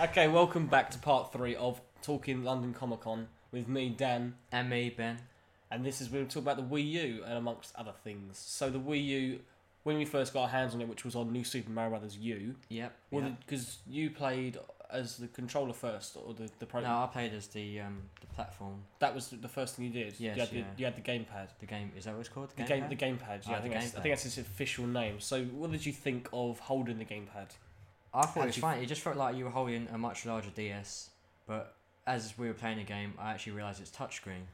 Okay, welcome back to part 3 of Talking London Comic Con with me, Dan. And me, Ben. And this is we're talking about the Wii U and amongst other things. So the Wii U, when we first got our hands on it, which was on New Super Mario Bros. U. Yep. Because you played as the controller first, or the pro. No, I played as the platform. That was the first thing you did. Yes, you had the gamepad. The game, is that what it's called? The gamepad. Yeah, I think that's its official name. So what did you think of holding the gamepad? I thought it was fine. It just felt like you were holding a much larger DS, but as we were playing the game, I actually realised it's touchscreen.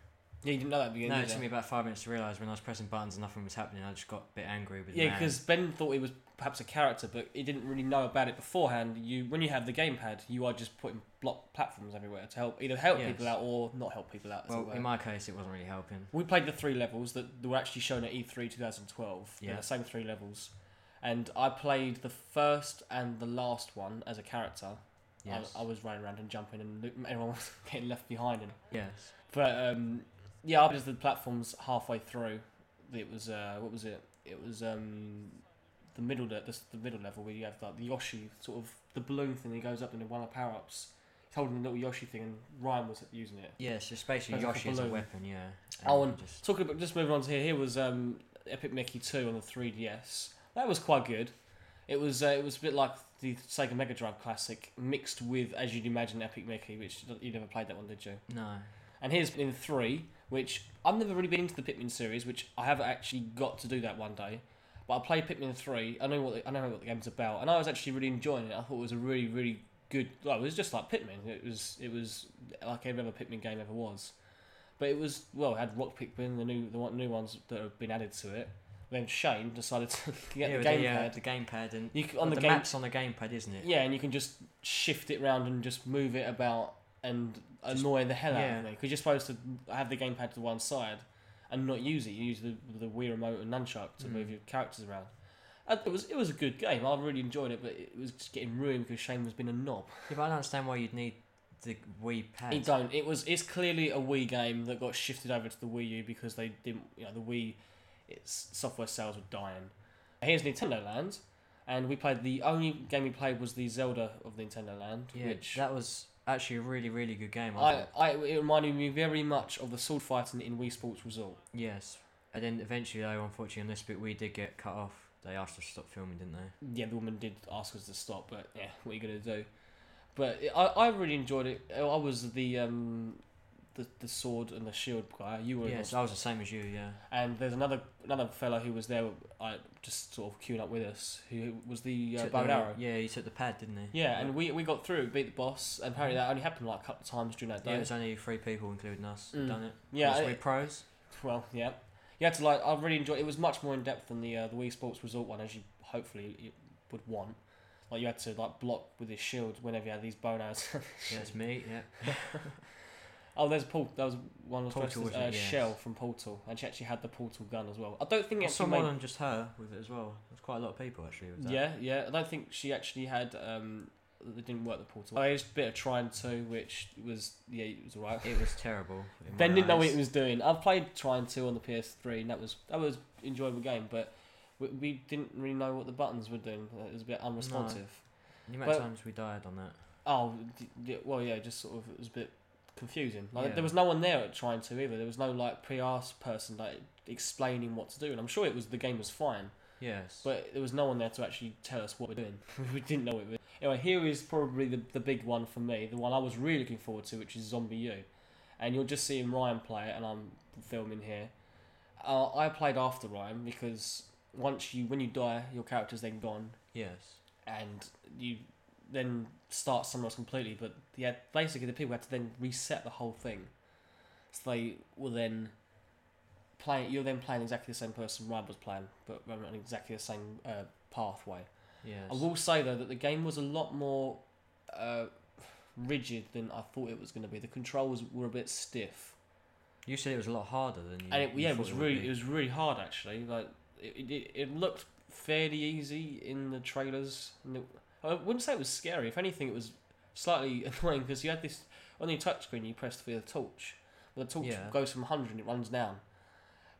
Yeah, you didn't know that at the beginning. No, it took me about 5 minutes to realise. When I was pressing buttons and nothing was happening, I just got a bit angry with Yeah, because Ben thought it was perhaps a character, but he didn't really know about it beforehand. When you have the gamepad, you are just putting block platforms everywhere to help people out or not help people out. Well, in my case, it wasn't really helping. We played the 3 levels that were actually shown at E3 2012. Yeah, the same 3 levels. And I played the first and the last one as a character. Yes. I was running around and jumping, and everyone was getting left behind. Yes. But yeah, I was the platforms halfway through. It was what was it? It was the middle level where you have like the Yoshi sort of the balloon thing that goes up and one of the power ups. He's holding a little Yoshi thing, and Ryan was using it. Yes, it's basically Yoshi as a weapon. Yeah. Talking about just moving on to here was Epic Mickey 2 on the 3DS. That was quite good. It was a bit like the Sega Mega Drive classic mixed with, as you'd imagine, Epic Mickey, which you never played that one, did you? No. And here's in 3, which I've never really been into the Pikmin series, which I have actually got to do that one day. But I played Pikmin 3. I know what the game's about, and I was actually really enjoying it. I thought it was a really, really good. Well, it was just like Pikmin. It was like every other Pikmin game ever was. But it had Rock Pikmin, the new ones that have been added to it. Then Shane decided to get the gamepad. The gamepad, and the map's on the gamepad, isn't it? Yeah, and you can just shift it around and just move it about and annoy the hell out of me. Because you're supposed to have the gamepad to one side and not use it. You use the Wii remote and nunchuck to move your characters around. It was a good game. I really enjoyed it, but it was just getting ruined because Shane was being a knob. Yeah, but I don't understand why you'd need the Wii pad. You don't. It's clearly a Wii game that got shifted over to the Wii U because they didn't. The Wii, its software sales were dying. Here's Nintendo Land, and the only game we played was the Zelda of Nintendo Land. Yeah, which that was actually a really, really good game. It reminded me very much of the sword fighting in Wii Sports Resort. Yes, and then eventually, though, unfortunately, on this bit, we did get cut off. They asked us to stop filming, didn't they? Yeah, the woman did ask us to stop, but yeah, what are you gonna do? But I really enjoyed it. I was the sword and the shield guy. You were. Yes, I was the same as you. Yeah. And there's another fellow who was there, just sort of queuing up with us, who was the bow and arrow. Yeah, he took the pad, didn't he? Yeah, and we got through, beat the boss, and apparently that only happened like a couple of times during that day. Yeah, it was only 3 people, including us, done it. Yeah, we pros. Well, yeah. You had to I really enjoyed it. It was much more in depth than the Wii Sports Resort one, as you hopefully would want. Like you had to block with his shield whenever you had these bone arrows. Yeah, it's me. Yeah. Oh, there's Paul. That was one of the Shell from Portal, and she actually had the Portal gun as well. I don't think I saw more than just her with it as well. There's quite a lot of people actually with that. Yeah. I don't think she actually had. It didn't work the Portal. I used a bit of Trine 2, which was it was alright. It was terrible. Ben didn't know what it was doing. I've played Trine 2 on the PS3, and that was an enjoyable game, but we didn't really know what the buttons were doing. It was a bit unresponsive. No. The amount of times we died on that. Oh, well, yeah, just sort of it was a bit confusing. There was no one there at Trine 2 either. There was no PR person explaining what to do, and I'm sure the game was fine. Yes. But there was no one there to actually tell us what we're doing. We didn't know it. Anyway, here is probably the big one for me, the one I was really looking forward to, which is ZombiU. And you'll just see Ryan play it, and I'm filming here. I played after Ryan because when you die, your character's then gone. Yes. And you then start somewhere else completely, but basically the people had to then reset the whole thing. So they will then you're then playing exactly the same person Ryan was playing, but on exactly the same pathway. Yes. I will say though that the game was a lot more rigid than I thought it was going to be. The controls were a bit stiff. You said it was a lot harder than you. And it was really hard actually. Like it looked fairly easy in the trailers. I wouldn't say it was scary. If anything, it was slightly annoying because you had this on your touchscreen. You pressed for the torch. Well, the torch goes from 100 and it runs down.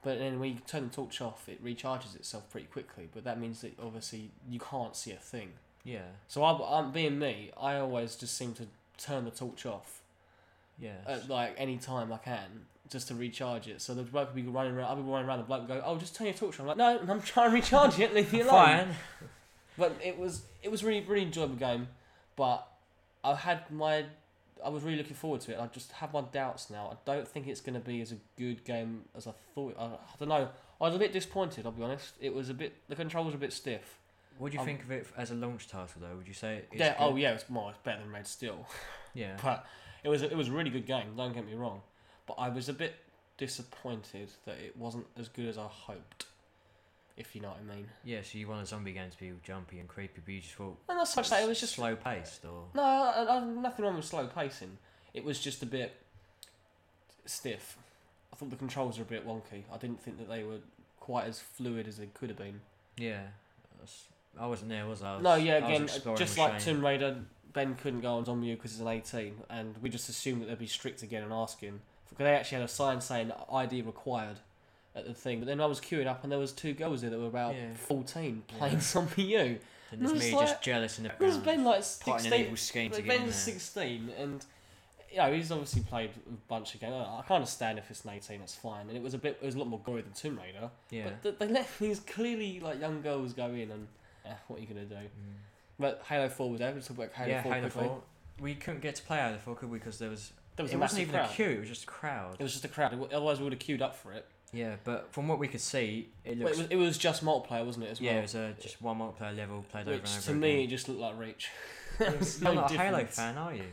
But then when you turn the torch off, it recharges itself pretty quickly. But that means that obviously you can't see a thing. Yeah. So I'm being me. I always just seem to turn the torch off. Yeah. At like any time I can, just to recharge it. So the bloke would be running around. I'll be running around. The bloke would go, "Oh, just turn your torch on." I'm like, "No, I'm trying to recharge it. Leave me alone." Fine. But it was really enjoyable game. But I was really looking forward to it. I just have my doubts now. I don't think it's going to be as a good game as I thought. I don't know. I was a bit disappointed. I'll be honest. The controls were a bit stiff. What do you think of it as a launch title, though? Would you say it's Yeah. good? Oh yeah. It's better than Red still. Yeah. But it was a really good game. Don't get me wrong. But I was a bit disappointed that it wasn't as good as I hoped. If you know what I mean. Yeah, so you want a zombie game to be all jumpy and creepy, but you just thought... And not such that, it was just... slow paced, or... No, I nothing wrong with slow pacing. It was just a bit stiff. I thought the controls were a bit wonky. I didn't think that they were quite as fluid as they could have been. Yeah. I wasn't there, was I? No, yeah, I was again, exploring just with like Shane. Tomb Raider, Ben couldn't go on ZombiU because he's an 18, and we just assumed that they'd be strict again and asking. Because they actually had a sign saying ID required at the thing. But then I was queuing up and there was 2 girls there that were about 14 playing ZombiU. And there's me just jealous in the There's background. Ben like plotting 16. an evil scheme to get in Ben's there. 16 and you know, he's obviously played a bunch of games. I can understand if it's an 18, that's fine. And it was a lot more gory than Tomb Raider. Yeah. But they let these clearly like young girls go in and what are you gonna do? But Halo 4 was there. Let's talk about Halo 4 Halo quickly. 4. We couldn't get to play Halo 4, could we? Because it a wasn't massive even crowd. a queue, it was just a crowd. It was just a crowd. Otherwise, we would have queued up for it. Yeah, but from what we could see, it But looks... it was just multiplayer, wasn't it? As well. Yeah, it was just one multiplayer level played over and Which over to again. me, it just looked like Reach. You're not a Halo fan, are you?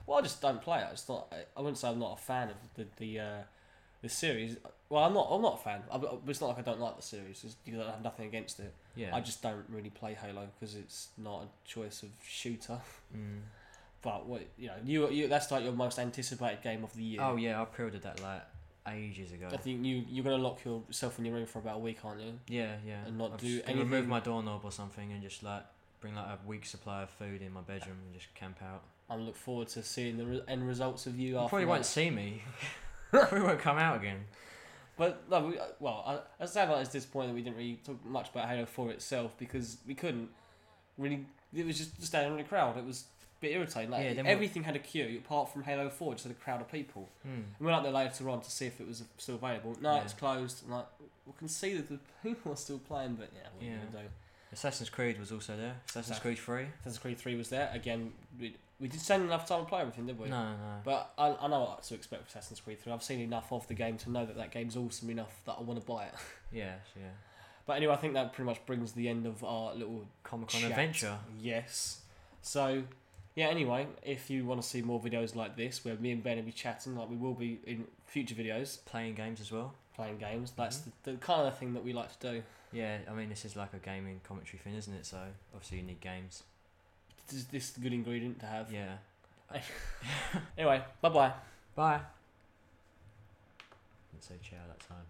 Well, I just don't play it. It's not. I wouldn't say I'm not a fan of the series. Well, I'm not a fan. It's not like I don't like the series. It's because I have nothing against it. Yeah. I just don't really play Halo because it's not a choice of shooter. But what you that's like your most anticipated game of the year. Oh yeah, I pre-ordered that like ages ago. I think you're gonna lock yourself in your room for about a week, aren't you? Yeah. And not I'm do just gonna anything. remove my doorknob or something and just like bring like a week's supply of food in my bedroom and just camp out. I look forward to seeing the end results of you. You after probably that. won't see me. Probably won't come out again. But no, I sound like it's disappointing that we didn't really talk much about Halo 4 itself because we couldn't really. It was just standing in the crowd. It was a bit irritating. Like Yeah, then everything had a queue apart from Halo 4, just had a crowd of people. And we went up there later on to see if it was still available. No, it's closed. And like we can see that the people are still playing, but what are you gonna do? Assassin's Creed was also there. Assassin's Creed 3. Assassin's Creed 3 was there again. We did spend enough time to play everything, did we? No. But I know what to expect with Assassin's Creed 3. I've seen enough of the game to know that game's awesome enough that I want to buy it. Yeah. But anyway, I think that pretty much brings the end of our little Comic-Con chat. adventure. Yes. So, yeah, anyway, if you want to see more videos like this, where me and Ben will be chatting, like we will be in future videos, Playing games as well. playing games, that's the kind of thing that we like to do. Yeah, I mean this is like a gaming commentary thing, isn't it? So obviously you need games. Is this a good ingredient to have? Yeah. Anyway, bye-bye. Bye. Didn't say ciao that time.